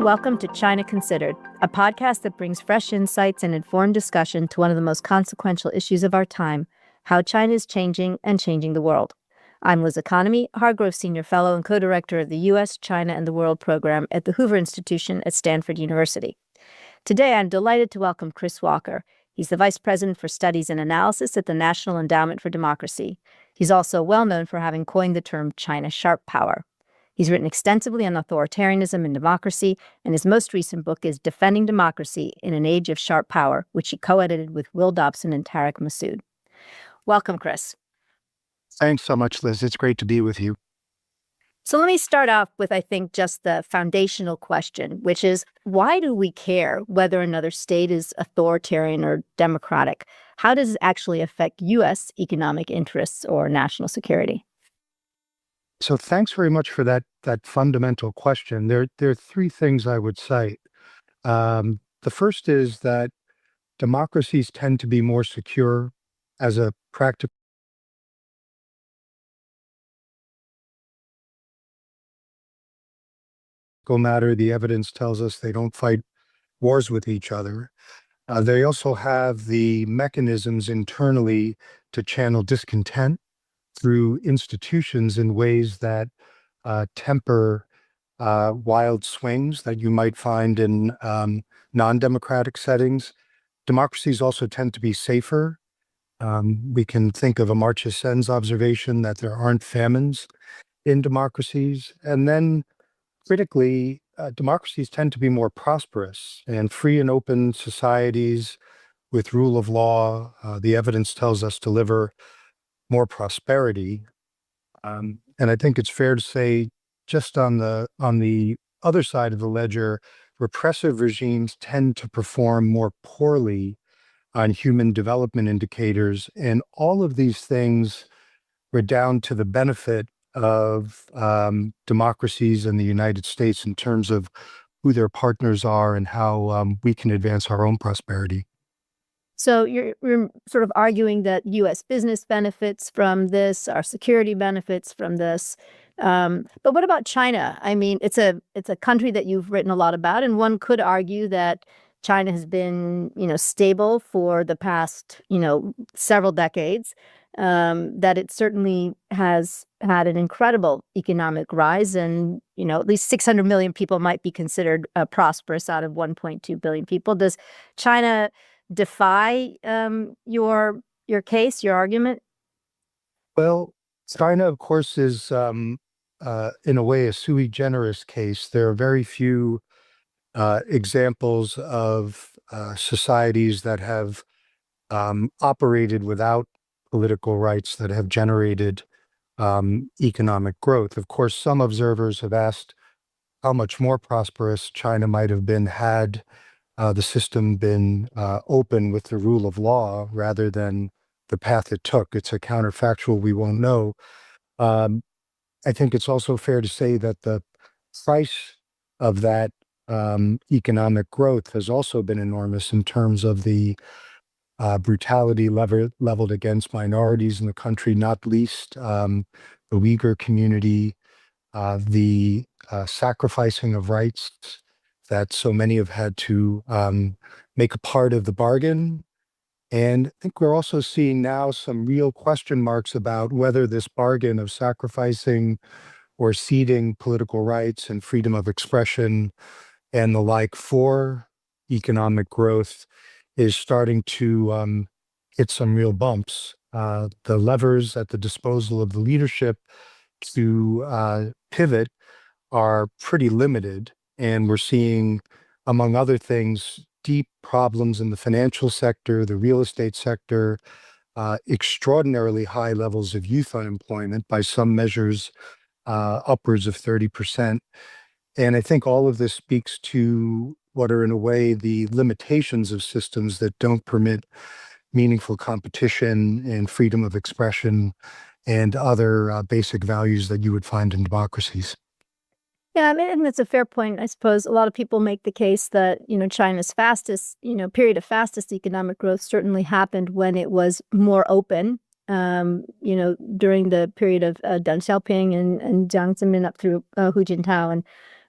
Welcome to China Considered, a podcast that brings fresh insights and informed discussion to one of the most consequential issues of our time, how China is changing and changing the world. I'm Liz Economy, Hargrove Senior Fellow and co-director of the U.S., China, and the World program at the Hoover Institution at Stanford University. Today, I'm delighted to welcome Chris Walker. He's the Vice President for Studies and Analysis at the National Endowment for Democracy. He's also well known for having coined the term China Sharp Power. He's written extensively on authoritarianism and democracy, and his most recent book is Defending Democracy in an Age of Sharp Power, which he co-edited with Will Dobson and Tarek Massoud. Welcome, Chris. Thanks so much, Liz. It's great to be with you. So let me start off with, I think, just the foundational question, which is, why do we care whether another state is authoritarian or democratic? How does it actually affect U.S. economic interests or national security? So thanks very much for that fundamental question. There are three things I would cite. The first is that democracies tend to be more secure as a practical matter. The evidence tells us they don't fight wars with each other. They also have the mechanisms internally to channel discontent through institutions in ways that temper wild swings that you might find in non-democratic settings. Democracies also tend to be safer. We can think of Amartya Sen's observation that there aren't famines in democracies. And then critically, democracies tend to be more prosperous, and free and open societies with rule of law, the evidence tells us, deliver more prosperity. And I think it's fair to say, just on the other side of the ledger, repressive regimes tend to perform more poorly on human development indicators. And all of these things redound to the benefit of democracies in the United States in terms of who their partners are and how we can advance our own prosperity. So you're sort of arguing that U.S. business benefits from this, our security benefits from this. But what about China? I mean, it's a country that you've written a lot about, and one could argue that China has been, stable for the past, several decades, that it certainly has had an incredible economic rise, and, at least 600 million people might be considered prosperous out of 1.2 billion people. Does China defy your case, your argument? Well, China, of course, is in a way a sui generis case. There are very few examples of societies that have operated without political rights that have generated economic growth. Of course, some observers have asked how much more prosperous China might have been had the system been open with the rule of law rather than the path it took. It's a counterfactual we won't know. I think it's also fair to say that the price of that economic growth has also been enormous in terms of the brutality leveled against minorities in the country, not least the Uyghur community, the sacrificing of rights that so many have had to make a part of the bargain. And I think we're also seeing now some real question marks about whether this bargain of sacrificing or ceding political rights and freedom of expression and the like for economic growth is starting to hit some real bumps. The levers at the disposal of the leadership to pivot are pretty limited. And we're seeing, among other things, deep problems in the financial sector, the real estate sector, extraordinarily high levels of youth unemployment, by some measures upwards of 30%. And I think all of this speaks to what are, in a way, the limitations of systems that don't permit meaningful competition and freedom of expression and other basic values that you would find in democracies. Yeah, I mean, and that's a fair point. I suppose a lot of people make the case that, China's fastest, period of fastest economic growth certainly happened when it was more open, during the period of Deng Xiaoping and Jiang Zemin up through Hu Jintao. And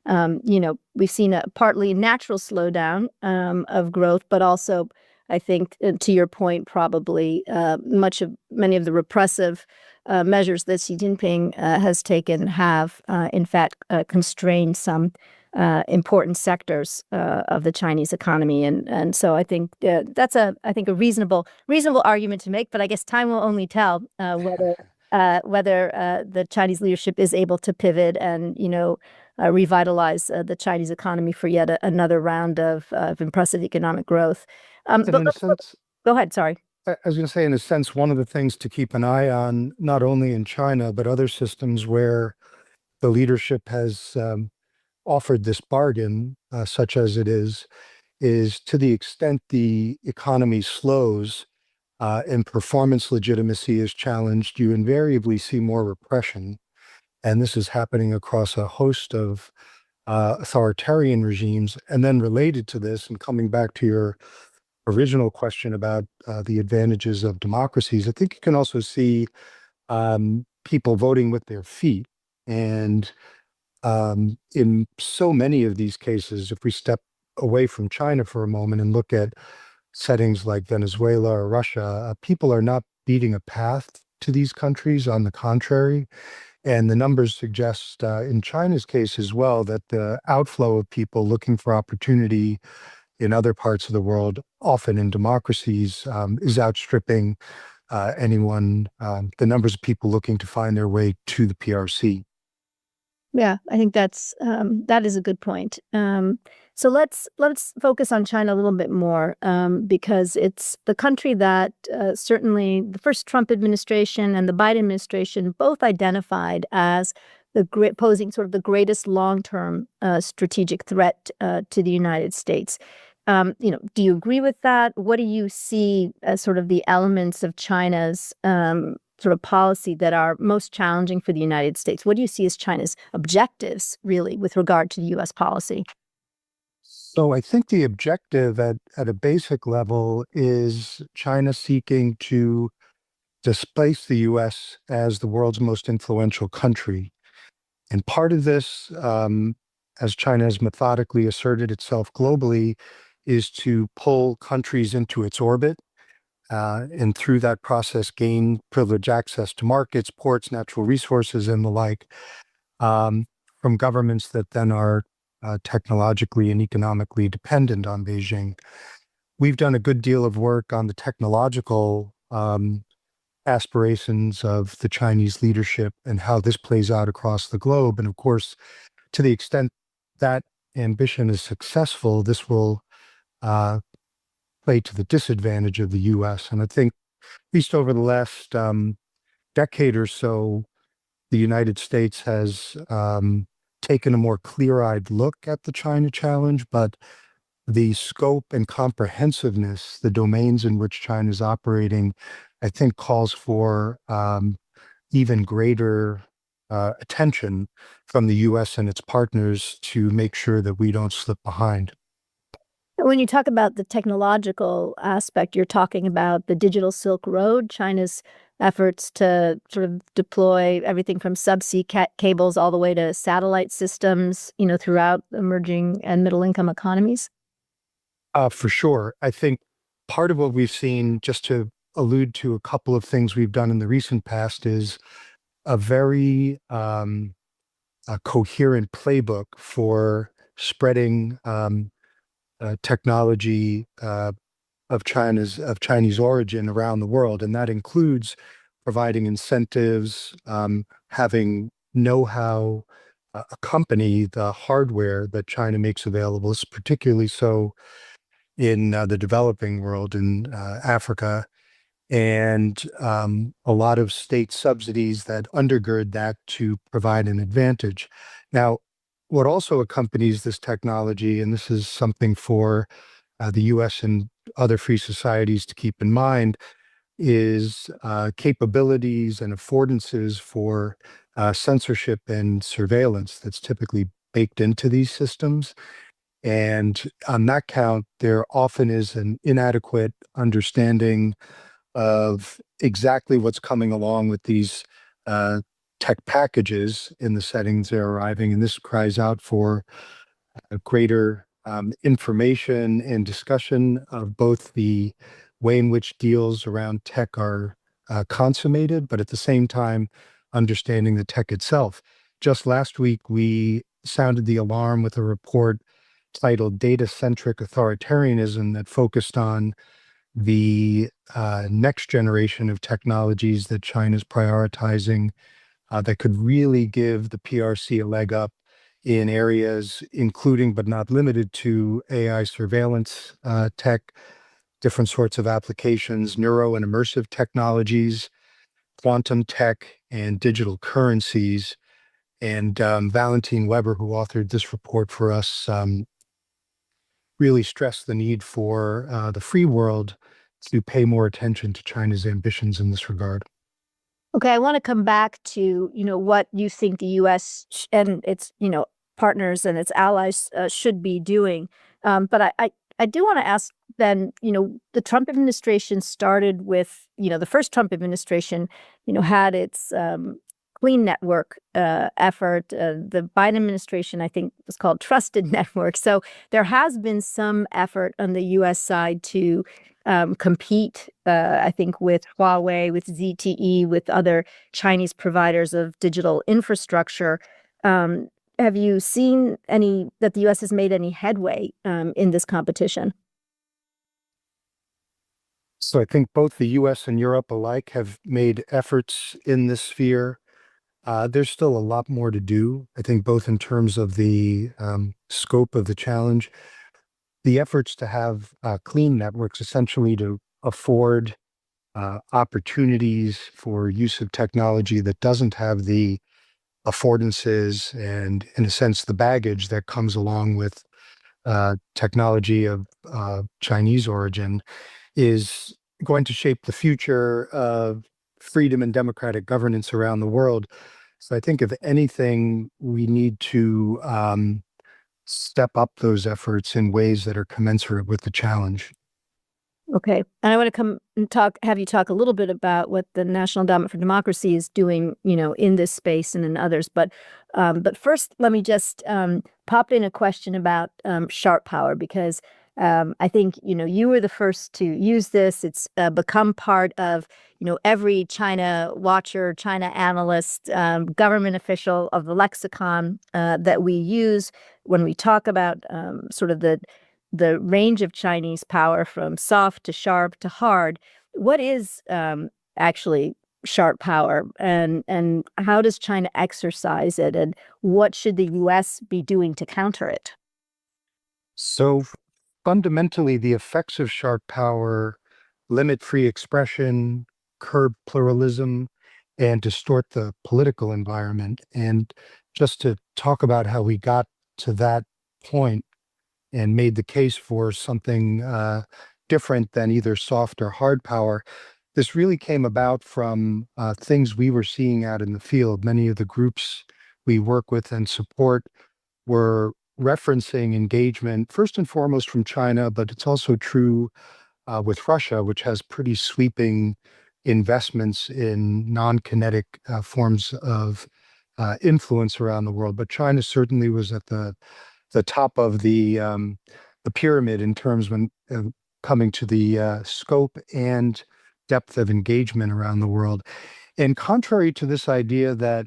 We've seen a partly natural slowdown of growth, but also, I think, to your point, probably many of the repressive measures that Xi Jinping has taken have, in fact, constrained some important sectors of the Chinese economy, and so I think that's a reasonable argument to make. But I guess time will only tell whether the Chinese leadership is able to pivot and revitalize the Chinese economy for yet another round of impressive economic growth. And in a sense, go ahead. Sorry. I was going to say, in a sense, one of the things to keep an eye on, not only in China, but other systems where the leadership has offered this bargain, such as it is to the extent the economy slows and performance legitimacy is challenged, you invariably see more repression. And this is happening across a host of authoritarian regimes. And then related to this, and coming back to your original question about the advantages of democracies, I think you can also see people voting with their feet. And in so many of these cases, if we step away from China for a moment and look at settings like Venezuela or Russia, people are not beating a path to these countries. On the contrary, and the numbers suggest in China's case as well that the outflow of people looking for opportunity in other parts of the world, often in democracies, is outstripping the numbers of people looking to find their way to the PRC. Yeah, I think that is a good point. So let's focus on China a little bit more, because it's the country that certainly the first Trump administration and the Biden administration both identified as posing sort of the greatest long-term strategic threat to the United States. Do you agree with that? What do you see as sort of the elements of China's sort of policy that are most challenging for the United States? What do you see as China's objectives, really, with regard to the U.S. policy? So I think the objective at a basic level is China seeking to displace the U.S. as the world's most influential country. And part of this, as China has methodically asserted itself globally, is to pull countries into its orbit, and through that process gain privileged access to markets, ports, natural resources, and the like, from governments that then are technologically and economically dependent on Beijing. We've done a good deal of work on the technological aspirations of the Chinese leadership and how this plays out across the globe. And of course, to the extent that ambition is successful, this will play to the disadvantage of the U.S. And I think, at least over the last decade or so, the United States has taken a more clear-eyed look at the China challenge, but the scope and comprehensiveness, the domains in which China is operating, I think calls for even greater attention from the U.S. and its partners to make sure that we don't slip behind. When you talk about the technological aspect, you're talking about the digital Silk Road, China's efforts to sort of deploy everything from subsea cables all the way to satellite systems, throughout emerging and middle-income economies? For sure. I think part of what we've seen, just to allude to a couple of things we've done in the recent past, is a very coherent playbook for spreading technology of Chinese origin around the world, and that includes providing incentives, having know-how accompany the hardware that China makes available. This is particularly so in the developing world, in Africa, and a lot of state subsidies that undergird that to provide an advantage. Now, what also accompanies this technology, and this is something for the U.S. and other free societies to keep in mind, is capabilities and affordances for censorship and surveillance that's typically baked into these systems. And on that count, there often is an inadequate understanding of exactly what's coming along with these tech packages in the settings they're arriving. And this cries out for a greater information and discussion of both the way in which deals around tech are consummated, but at the same time, understanding the tech itself. Just last week, we sounded the alarm with a report titled Data-Centric Authoritarianism that focused on the next generation of technologies that China's prioritizing that could really give the PRC a leg up in areas including but not limited to AI surveillance tech, different sorts of applications, neuro and immersive technologies, quantum tech, and digital currencies. And Valentin Weber, who authored this report for us, really stressed the need for the free world to pay more attention to China's ambitions in this regard. Okay, I want to come back to, what you think the U.S. And its, partners and its allies should be doing. But I do want to ask then, the Trump administration started with, the first Trump administration, had its Clean Network effort. The Biden administration, I think, was called Trusted Network. So there has been some effort on the U.S. side to compete, I think, with Huawei, with ZTE, with other Chinese providers of digital infrastructure. Have you seen that the U.S. has made any headway in this competition? So I think both the U.S. and Europe alike have made efforts in this sphere. There's still a lot more to do, I think, both in terms of the scope of the challenge. The efforts to have clean networks, essentially to afford opportunities for use of technology that doesn't have the affordances and, in a sense, the baggage that comes along with technology of Chinese origin, is going to shape the future of freedom and democratic governance around the world. So I think, if anything, we need to step up those efforts in ways that are commensurate with the challenge. Okay. And I want to come and have you talk a little bit about what the National Endowment for Democracy is doing, in this space and in others. But first, let me just pop in a question about sharp power, because I think, you were the first to use this. It's become part of, every China watcher, China analyst, government official of the lexicon that we use when we talk about sort of the range of Chinese power from soft to sharp to hard. What is actually sharp power, and how does China exercise it, and what should the U.S. be doing to counter it? So fundamentally, the effects of sharp power limit free expression, curb pluralism, and distort the political environment. And just to talk about how we got to that point and made the case for something different than either soft or hard power, this really came about from things we were seeing out in the field. Many of the groups we work with and support were referencing engagement, first and foremost from China, but it's also true with Russia, which has pretty sweeping investments in non-kinetic forms of influence around the world. But China certainly was at the top of the pyramid in terms when coming to the scope and depth of engagement around the world. And contrary to this idea that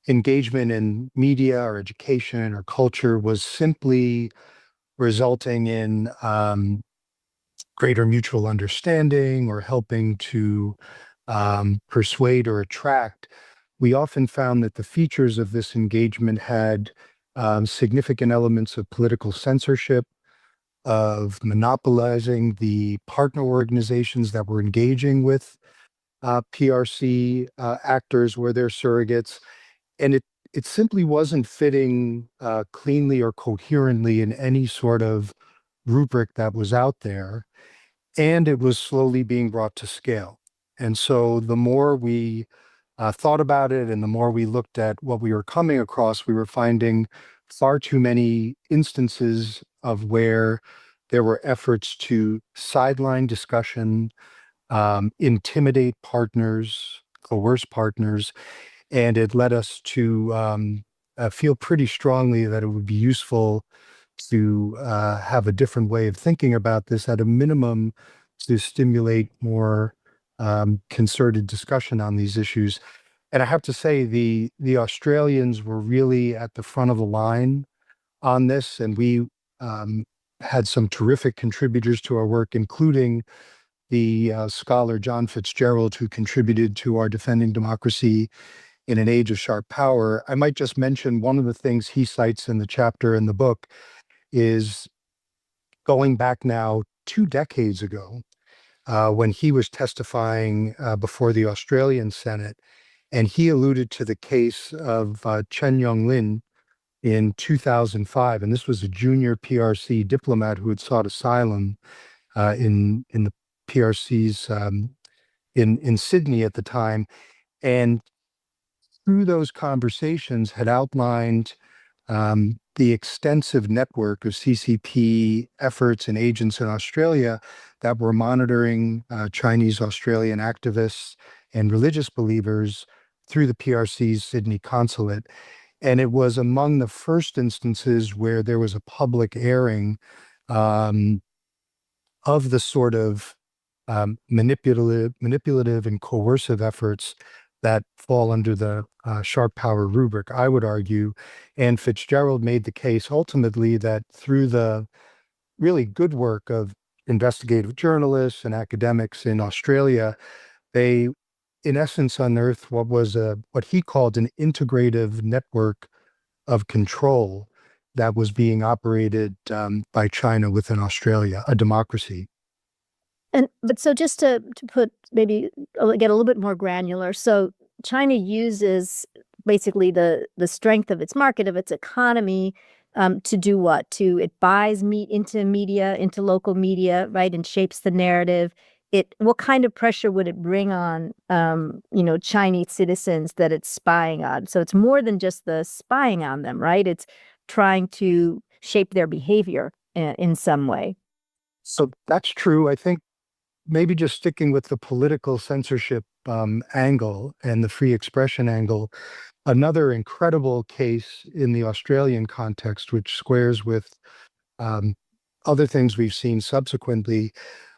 engagement in media or education or culture was simply resulting in greater mutual understanding or helping to persuade or attract, we often found that the features of this engagement had significant elements of political censorship, of monopolizing the partner organizations that were engaging with PRC actors were their surrogates. And it simply wasn't fitting cleanly or coherently in any sort of rubric that was out there. And it was slowly being brought to scale. And so the more we thought about it and the more we looked at what we were coming across, we were finding far too many instances of where there were efforts to sideline discussion, intimidate partners, coerce partners. And it led us to feel pretty strongly that it would be useful to have a different way of thinking about this, at a minimum, to stimulate more concerted discussion on these issues. And I have to say, the Australians were really at the front of the line on this, and we had some terrific contributors to our work, including the scholar John Fitzgerald, who contributed to our Defending Democracy in an Age of Sharp Power. I might just mention one of the things he cites in the chapter in the book is going back now 2 decades ago, when he was testifying before the Australian Senate, and he alluded to the case of Chen Yonglin in 2005. And this was a junior PRC diplomat who had sought asylum in the PRC's in Sydney at the time. And through those conversations had outlined the extensive network of CCP efforts and agents in Australia that were monitoring Chinese Australian activists and religious believers through the PRC's Sydney consulate. And it was among the first instances where there was a public airing of the sort of manipulative and coercive efforts that fall under the sharp power rubric, I would argue. And Fitzgerald made the case ultimately that through the really good work of investigative journalists and academics in Australia, they, in essence, unearthed what he called an integrative network of control that was being operated by China within Australia, a democracy. But so just to put maybe get a little bit more granular, so China uses basically the strength of its market, of its economy, to do what? It buys into local media, right, and shapes the narrative. What kind of pressure would it bring on, Chinese citizens that it's spying on? So it's more than just the spying on them, right? It's trying to shape their behavior in some way. So that's true. I think maybe just sticking with the political censorship angle and the free expression angle, another incredible case in the Australian context, which squares with other things we've seen subsequently.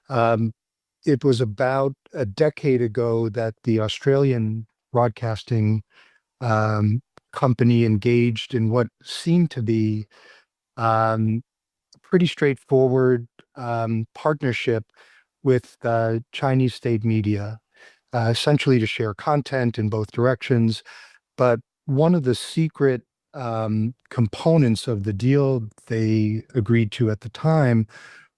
It was about a decade ago that the Australian broadcasting company engaged in what seemed to be pretty straightforward partnership with Chinese state media, essentially to share content in both directions. But one of the secret components of the deal they agreed to at the time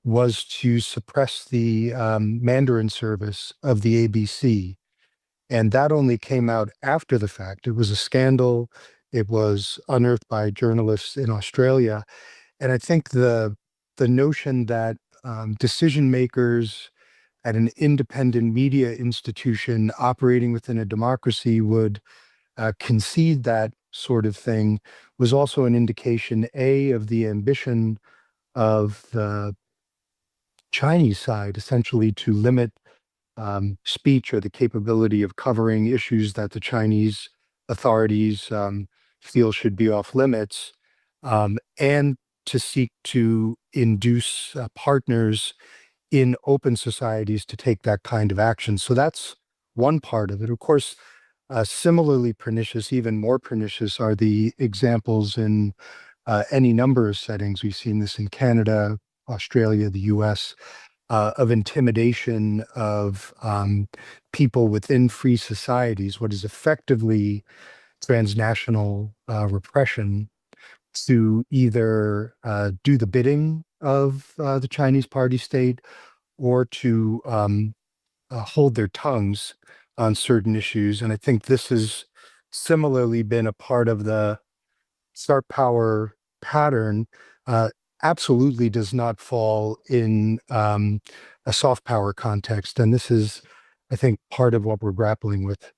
was to suppress the Mandarin service of the ABC. And that only came out after the fact. It was a scandal. It was unearthed by journalists in Australia. And I think the notion that decision makers at an independent media institution operating within a democracy would concede that sort of thing was also an indication, A, of the ambition of the Chinese side, essentially to limit speech or the capability of covering issues that the Chinese authorities feel should be off limits, and to seek to induce partners in open societies to take that kind of action. So that's one part of it. Of course, similarly pernicious, even more pernicious, are the examples in any number of settings. We've seen this in Canada, Australia, the US, of intimidation of people within free societies, what is effectively transnational repression, to either do the bidding of the Chinese party state or to hold their tongues on certain issues. And I think this has similarly been a part of the sharp power pattern. Absolutely does not fall in a soft power context. And this is, I think, part of what we're grappling with.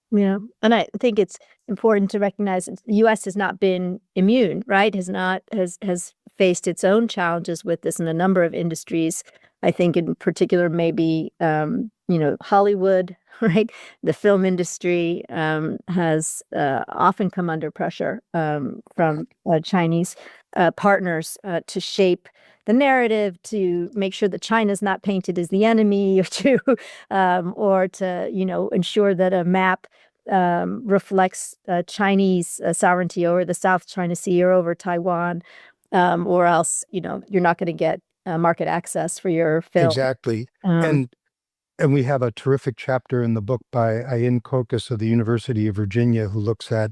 Yeah. And I think it's important to recognize that the U.S. has not been immune, right? Has faced its own challenges with this in a number of industries. I think in particular, maybe Hollywood, right? The film industry has often come under pressure from Chinese partners to shape the narrative, to make sure that China's not painted as the enemy, or to ensure that a map reflects Chinese sovereignty over the South China Sea or over Taiwan, or else you're not going to get market access for your film. Exactly. And we have a terrific chapter in the book by Ayin Kokas of the University of Virginia, who looks at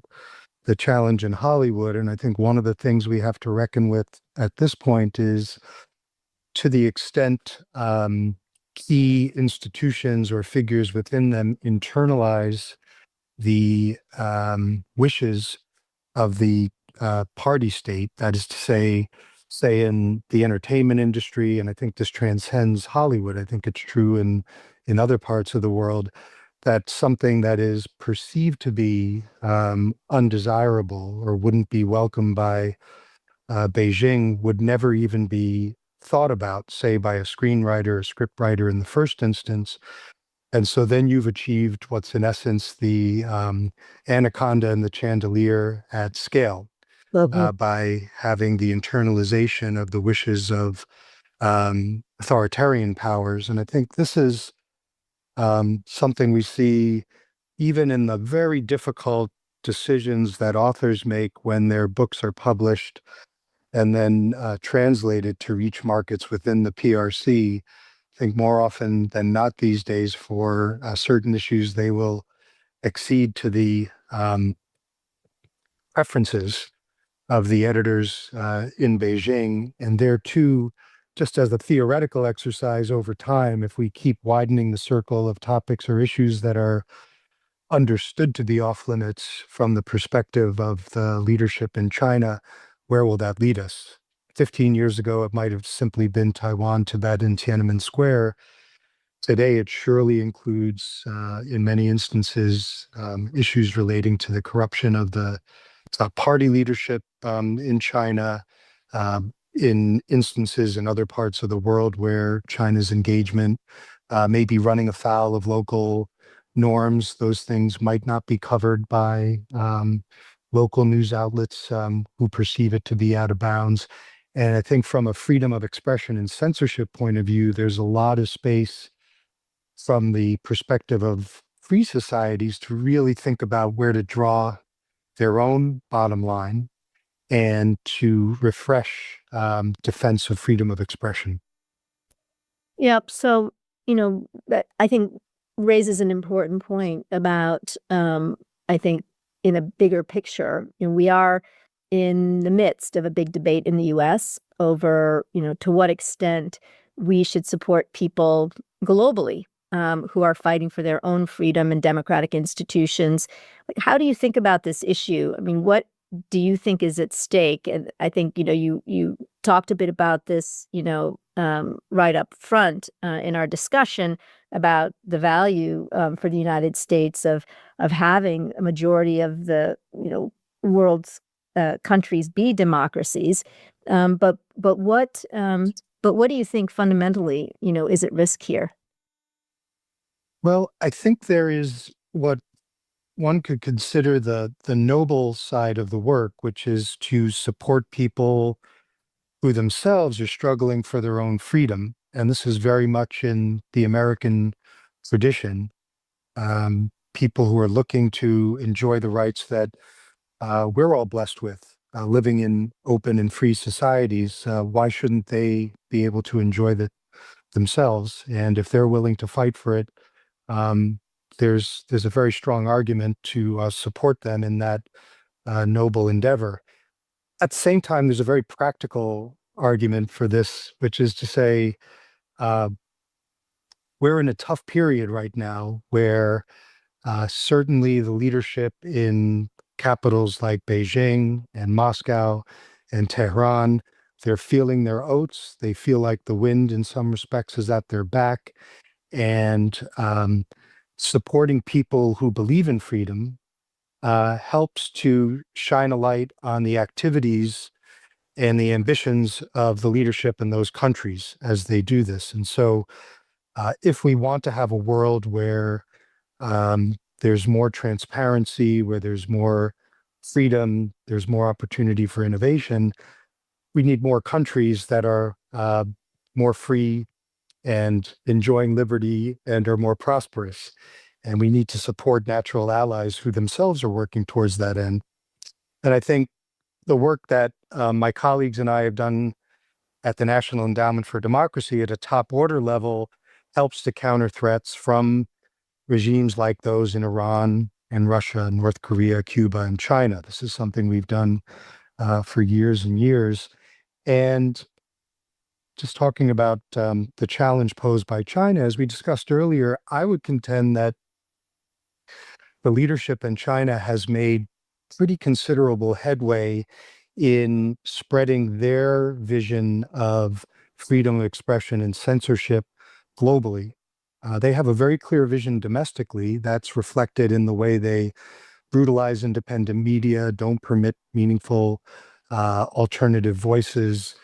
the challenge in Hollywood. And I think one of the things we have to reckon with at this point is, to the extent key institutions or figures within them internalize the wishes of the party state, that is to say in the entertainment industry, and I think this transcends Hollywood. I think it's true in other parts of the world, that something that is perceived to be undesirable or wouldn't be welcomed by Beijing would never even be thought about, say, by a screenwriter or scriptwriter in the first instance. And so then you've achieved what's in essence the anaconda and the chandelier at scale, by having the internalization of the wishes of authoritarian powers. And I think this is something we see even in the very difficult decisions that authors make when their books are published and then translated to reach markets within the PRC. I think more often than not these days, for certain issues, they will accede to the preferences of the editors in Beijing. And there too, just as a theoretical exercise over time, if we keep widening the circle of topics or issues that are understood to be off limits from the perspective of the leadership in China, where will that lead us? 15 years ago, it might have simply been Taiwan, Tibet, and Tiananmen Square. Today, it surely includes, in many instances, issues relating to the corruption of the party leadership in China, in instances in other parts of the world where China's engagement may be running afoul of local norms. Those things might not be covered by local news outlets who perceive it to be out of bounds. And I think from a freedom of expression and censorship point of view, there's a lot of space from the perspective of free societies to really think about where to draw their own bottom line and to refresh defense of freedom of expression. Yep. So, that I think raises an important point about, I think, in a bigger picture, we are in the midst of a big debate in the US over, to what extent we should support people globally who are fighting for their own freedom and democratic institutions. Like, how do you think about this issue? I mean, what do you think is at stake? And I think, you talked a bit about this, right up front in our discussion about the value for the United States of having a majority of the, world's countries be democracies. But what do you think fundamentally, is at risk here? Well, I think there is what one could consider the noble side of the work, which is to support people who themselves are struggling for their own freedom. And this is very much in the American tradition. People who are looking to enjoy the rights that we're all blessed with, living in open and free societies. Why shouldn't they be able to enjoy that themselves? And if they're willing to fight for it, there's a very strong argument to support them in that noble endeavor. At the same time, there's a very practical argument for this, which is to say, we're in a tough period right now where certainly the leadership in capitals like Beijing and Moscow and Tehran, they're feeling their oats. They feel like the wind in some respects is at their back. And supporting people who believe in freedom helps to shine a light on the activities and the ambitions of the leadership in those countries as they do this. And so If we want to have a world where there's more transparency, where there's more freedom, there's more opportunity for innovation, we need more countries that are more free and enjoying liberty and are more prosperous. And we need to support natural allies who themselves are working towards that end. And I think the work that my colleagues and I have done at the National Endowment for Democracy at a top order level helps to counter threats from regimes like those in Iran and Russia, North Korea, Cuba, and China. This is something we've done for years and years. And just talking about the challenge posed by China, as we discussed earlier, I would contend that the leadership in China has made pretty considerable headway in spreading their vision of freedom of expression and censorship globally. They have a very clear vision domestically that's reflected in the way they brutalize independent media, don't permit meaningful alternative voices,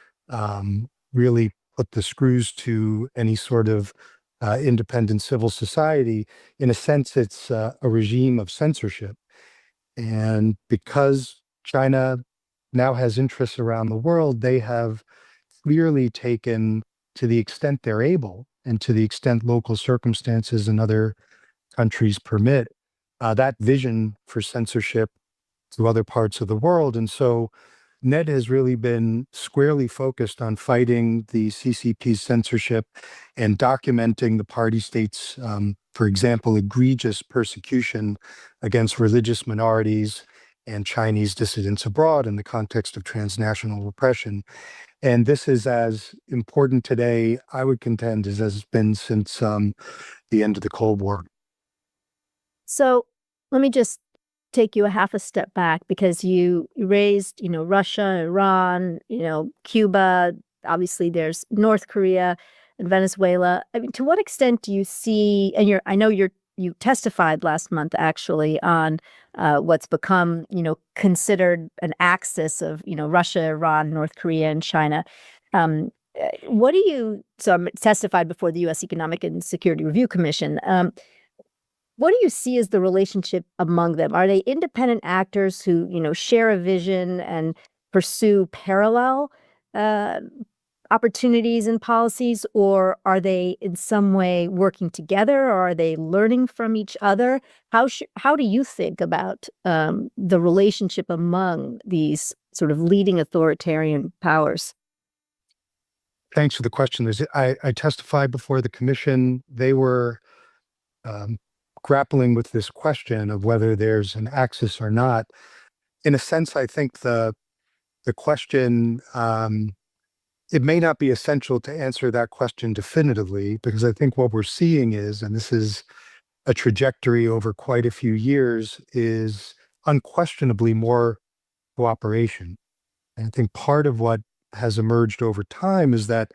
really put the screws to any sort of independent civil society. In a sense, it's a regime of censorship. And because China now has interests around the world, they have clearly taken, to the extent they're able, and to the extent local circumstances in other countries permit, that vision for censorship to other parts of the world. And so NED has really been squarely focused on fighting the CCP's censorship and documenting the party states, for example, egregious persecution against religious minorities and Chinese dissidents abroad in the context of transnational repression. And this is as important today, I would contend, as it's been since the end of the Cold War. So let me just take you a half a step back, because you raised, Russia, Iran, Cuba, obviously there's North Korea and Venezuela. I mean, to what extent do you see, and I know you testified last month actually on what's become, considered an axis of, Russia, Iran, North Korea, and China. So I'm testified before the U.S. Economic and Security Review Commission. What do you see as the relationship among them? Are they independent actors who, share a vision and pursue parallel opportunities and policies, or are they in some way working together, or are they learning from each other? How do you think about the relationship among these sort of leading authoritarian powers? Thanks for the question. I testified before the commission. They were grappling with this question of whether there's an axis or not. In a sense, I think the question, it may not be essential to answer that question definitively, because I think what we're seeing is, and this is a trajectory over quite a few years, is unquestionably more cooperation. And I think part of what has emerged over time is that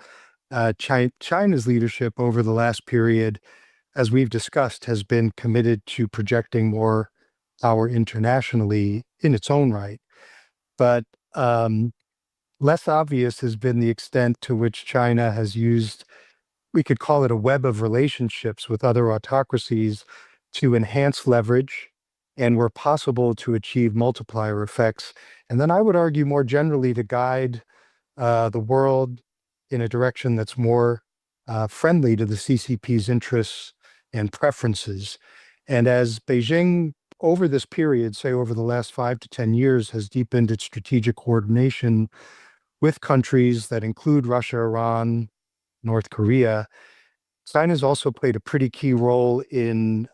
China's leadership over the last period, as we've discussed, has been committed to projecting more power internationally in its own right. But less obvious has been the extent to which China has used, we could call it a web of relationships with other autocracies to enhance leverage and, where possible, to achieve multiplier effects. And then I would argue more generally to guide the world in a direction that's more friendly to the CCP's interests and preferences. And as Beijing, over this period, say over the last 5 to 10 years, has deepened its strategic coordination with countries that include Russia, Iran, North Korea, China's also played a pretty key role in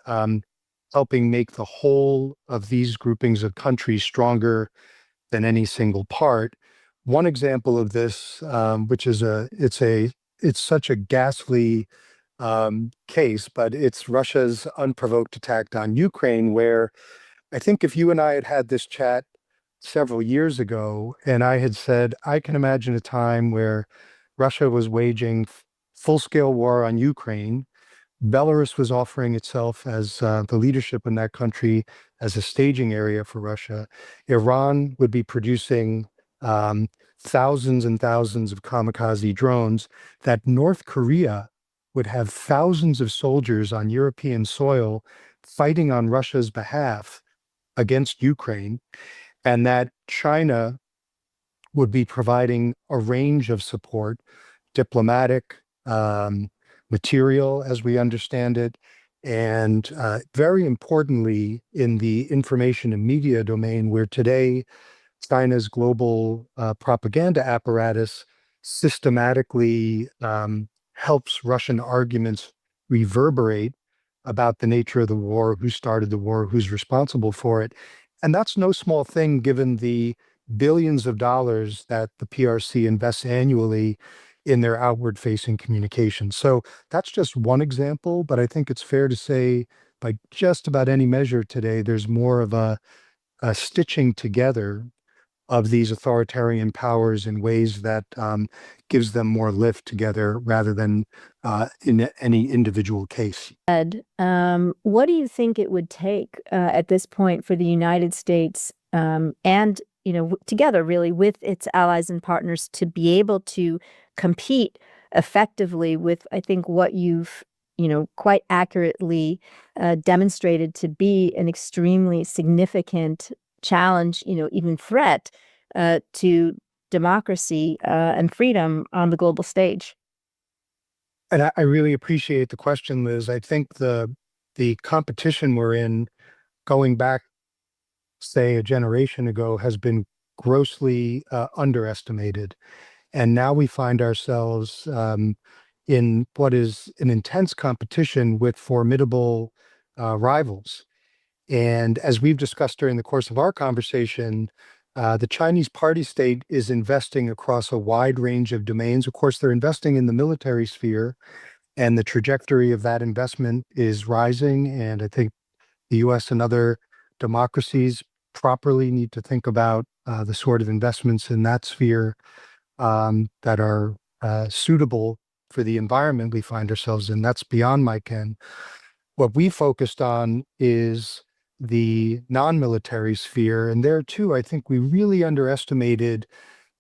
helping make the whole of these groupings of countries stronger than any single part. One example of this, which is it's such a ghastly case, but it's Russia's unprovoked attack on Ukraine, where I think if you and I had had this chat several years ago, and I had said, I can imagine a time where Russia was waging full-scale war on Ukraine, Belarus was offering itself as the leadership in that country as a staging area for Russia. Iran would be producing thousands and thousands of kamikaze drones, that North Korea would have thousands of soldiers on European soil fighting on Russia's behalf against Ukraine, and that China would be providing a range of support, diplomatic, material, as we understand it, and very importantly, in the information and media domain, where today China's global propaganda apparatus systematically helps Russian arguments reverberate about the nature of the war, who started the war, who's responsible for it. And that's no small thing given the billions of dollars that the PRC invests annually in their outward-facing communications. So that's just one example, but I think it's fair to say by just about any measure today, there's more of a stitching together of these authoritarian powers in ways that gives them more lift together rather than in any individual case. Ed, what do you think it would take at this point for the United States and, together really with its allies and partners to be able to compete effectively with, I think, what you've, quite accurately demonstrated to be an extremely significant challenge, even threat to democracy and freedom on the global stage? And I really appreciate the question, Liz. I think the competition we're in, going back, say, a generation ago, has been grossly underestimated. And now we find ourselves in what is an intense competition with formidable rivals. And as we've discussed during the course of our conversation, the Chinese party state is investing across a wide range of domains. Of course, they're investing in the military sphere, and the trajectory of that investment is rising. And I think the US and other democracies properly need to think about the sort of investments in that sphere that are suitable for the environment we find ourselves in. That's beyond my ken. What we focused on is the non-military sphere. And there too, I think we really underestimated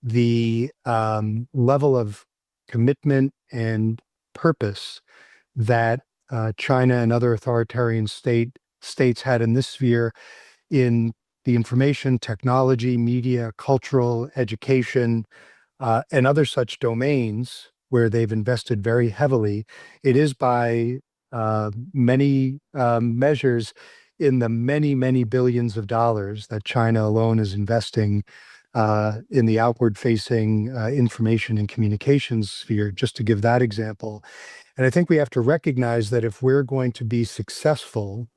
the level of commitment and purpose that China and other authoritarian states had in this sphere, in the information, technology, media, cultural, education, and other such domains where they've invested very heavily. It is by many measures in the many, many billions of dollars that China alone is investing in the outward-facing information and communications sphere, just to give that example. And I think we have to recognize that if we're going to be successful,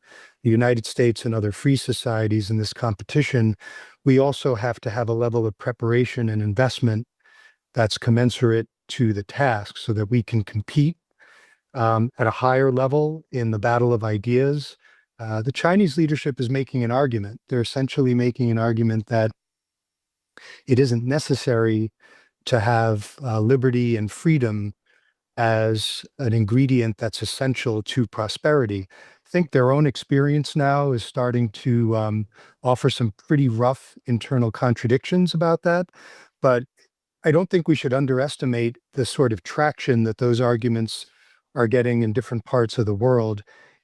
the United States and other free societies in this competition, we also have to have a level of preparation and investment that's commensurate to the task so that we can compete at a higher level in the battle of ideas. The Chinese leadership is making an argument. They're essentially making an argument that it isn't necessary to have liberty and freedom as an ingredient that's essential to prosperity. I think their own experience now is starting to offer some pretty rough internal contradictions about that. But I don't think we should underestimate the sort of traction that those arguments are getting in different parts of the world.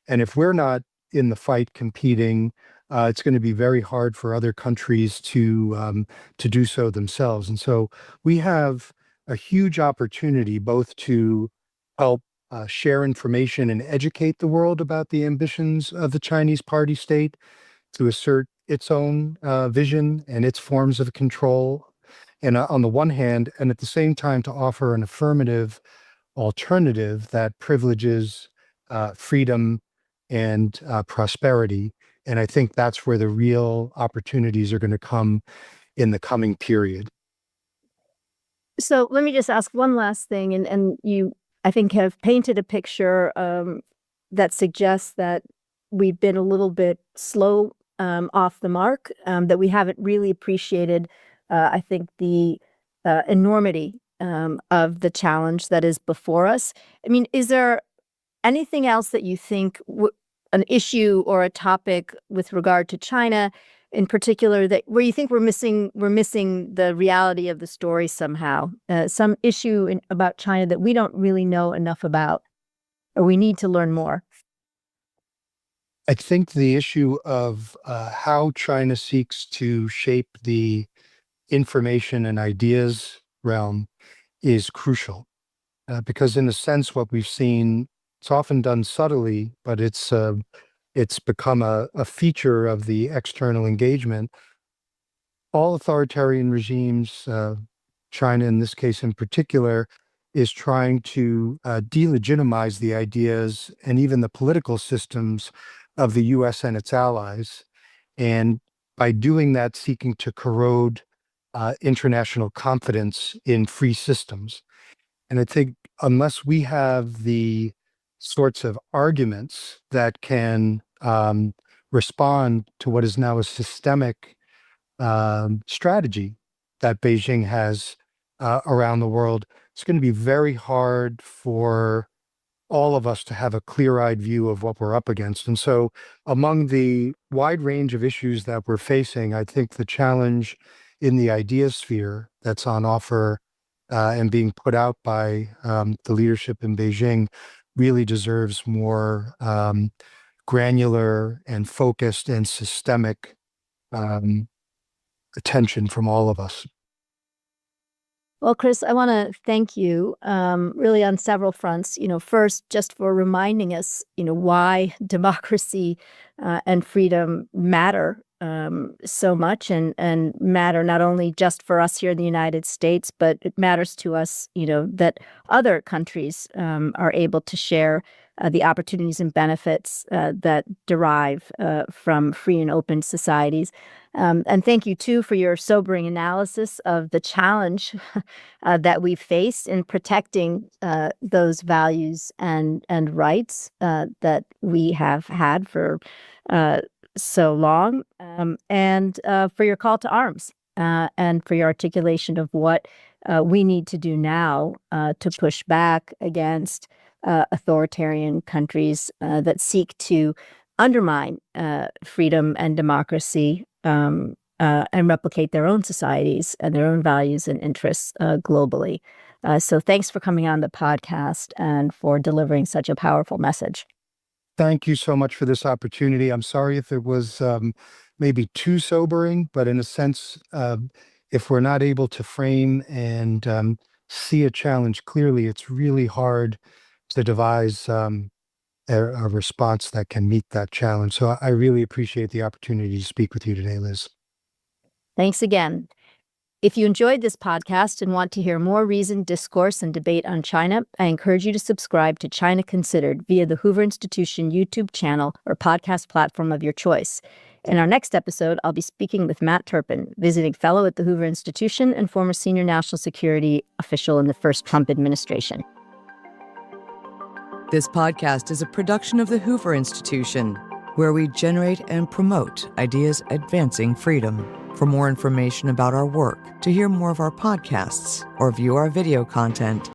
And if we're not in the fight competing, it's going to be very hard for other countries to do so themselves. And so we have a huge opportunity both to help share information and educate the world about the ambitions of the Chinese party state, to assert its own vision and its forms of control, and on the one hand, and at the same time to offer an affirmative alternative that privileges freedom and prosperity. And I think that's where the real opportunities are going to come in the coming period. So let me just ask one last thing, and you, I think, have painted a picture that suggests that we've been a little bit slow off the mark, that we haven't really appreciated, I think, the enormity of the challenge that is before us. I mean, is there anything else that you think an issue or a topic with regard to China in particular that where you think we're missing the reality of the story somehow, some issue about China that we don't really know enough about? or we need to learn more? I think the issue of how China seeks to shape the information and ideas realm is crucial. Because in a sense, what we've seen, it's often done subtly, but it's become a feature of the external engagement. All authoritarian regimes, China in this case in particular, is trying to delegitimize the ideas and even the political systems of the US and its allies. And by doing that, seeking to corrode international confidence in free systems. And I think unless we have the sorts of arguments that can respond to what is now a systemic strategy that Beijing has around the world, it's going to be very hard for all of us to have a clear-eyed view of what we're up against. And so among the wide range of issues that we're facing, I think the challenge in the idea sphere that's on offer and being put out by the leadership in Beijing really deserves more granular and focused and systemic attention from all of us. Well, Chris, I want to thank you really on several fronts. First, just for reminding us, why democracy and freedom matter so much and matter not only just for us here in the United States, but it matters to us, that other countries are able to share the opportunities and benefits that derive from free and open societies. And thank you, too, for your sobering analysis of the challenge that we face in protecting those values and rights that we have had for so long, and for your call to arms and for your articulation of what we need to do now to push back against authoritarian countries that seek to undermine freedom and democracy and replicate their own societies and their own values and interests globally. So thanks for coming on the podcast and for delivering such a powerful message. Thank you so much for this opportunity. I'm sorry if it was maybe too sobering, but in a sense, if we're not able to frame and see a challenge clearly, it's really hard to devise a response that can meet that challenge. So I really appreciate the opportunity to speak with you today, Liz. Thanks again. If you enjoyed this podcast and want to hear more reasoned discourse and debate on China, I encourage you to subscribe to China Considered via the Hoover Institution YouTube channel or podcast platform of your choice. In our next episode, I'll be speaking with Matt Turpin, visiting fellow at the Hoover Institution and former senior national security official in the first Trump administration. This podcast is a production of the Hoover Institution, where we generate and promote ideas advancing freedom. For more information about our work, to hear more of our podcasts, or view our video content,